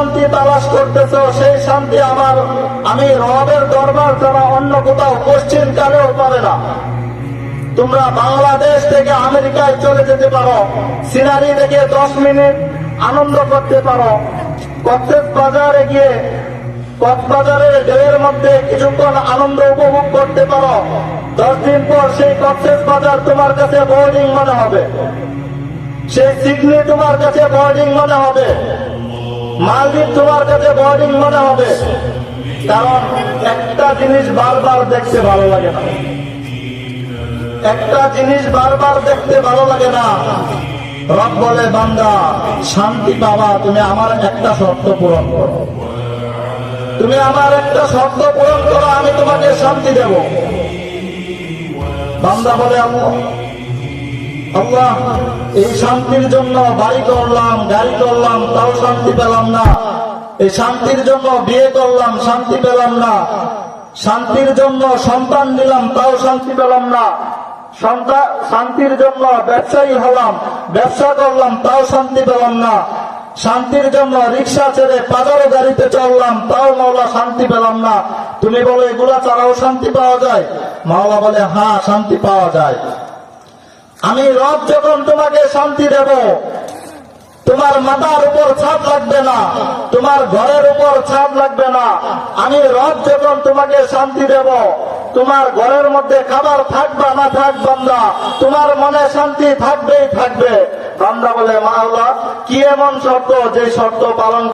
শান্তি তালাশ করতেছ, সেই শান্তি আমি রবের দরবার ছাড়া অন্য কোথাও কোশ্চিন কালেও পাবে না। তোমরা বাংলাদেশ থেকে আমেরিকায় চলে যেতে পারো, সিনারি দেখে 10 মিনিট আনন্দ করতে পারো, কক্সবাজারে গিয়ে কক্সবাজারের ঢেউয়ের মধ্যে কিছুক্ষণ আনন্দ উপভোগ করতে পারো। 10 দিন পর সেই কক্সবাজার তোমার কাছে বোর্ডিং মনে হবে, সেই সিডনি তোমার কাছে বোর্ডিং মনে হবে, মালদ্বীপ তোমার কাছে বোর্ডিং মনে হবে। কারণ একটা জিনিস বারবার দেখতে ভালো লাগে না, একটা জিনিস বারবার দেখতে ভালো লাগে না। রব বলে, বান্দা শান্তি পাবা, তুমি আমার একটা শর্ত পূরণ করো, তুমি আমার একটা শর্ত পূরণ করো, আমি তোমাকে শান্তি দেব। বান্দা বলে, আল্লাহ এই শান্তির জন্য বাড়ি করলাম, গাড়ি করলাম, তাও শান্তি পেলাম না। এই শান্তির জন্য বিয়ে করলাম, শান্তি পেলাম না। শান্তির জন্য সন্তান দিলাম, তাও শান্তি পেলাম না। শান্তির জন্য ব্যবসায়ী হলাম, ব্যবসা করলাম, তাও শান্তি পেলাম না। শান্তির জন্য রিক্সা ছেড়ে পাজারো গাড়িতে চললাম, তাও মাওলা শান্তি পেলাম না। তুমি বলো এগুলা ছাড়াও শান্তি পাওয়া যায়? মাওলা বলে, হ্যাঁ শান্তি পাওয়া যায়। আমি রব যখন তোমাকে শান্তি দেব, তোমার মাথার উপর ছাদ লাগবে না, তোমার ঘরের উপর ছাদ লাগবে না। আমি রব যখন তোমাকে শান্তি দেব, তোমার ঘরের মধ্যে খাবার থাকবে না থাক বান্দা, তোমার মনে শান্তি থাকবেই থাকবে। বান্দা বলে, মাওলা কি এমন শর্ত যে শর্ত পালন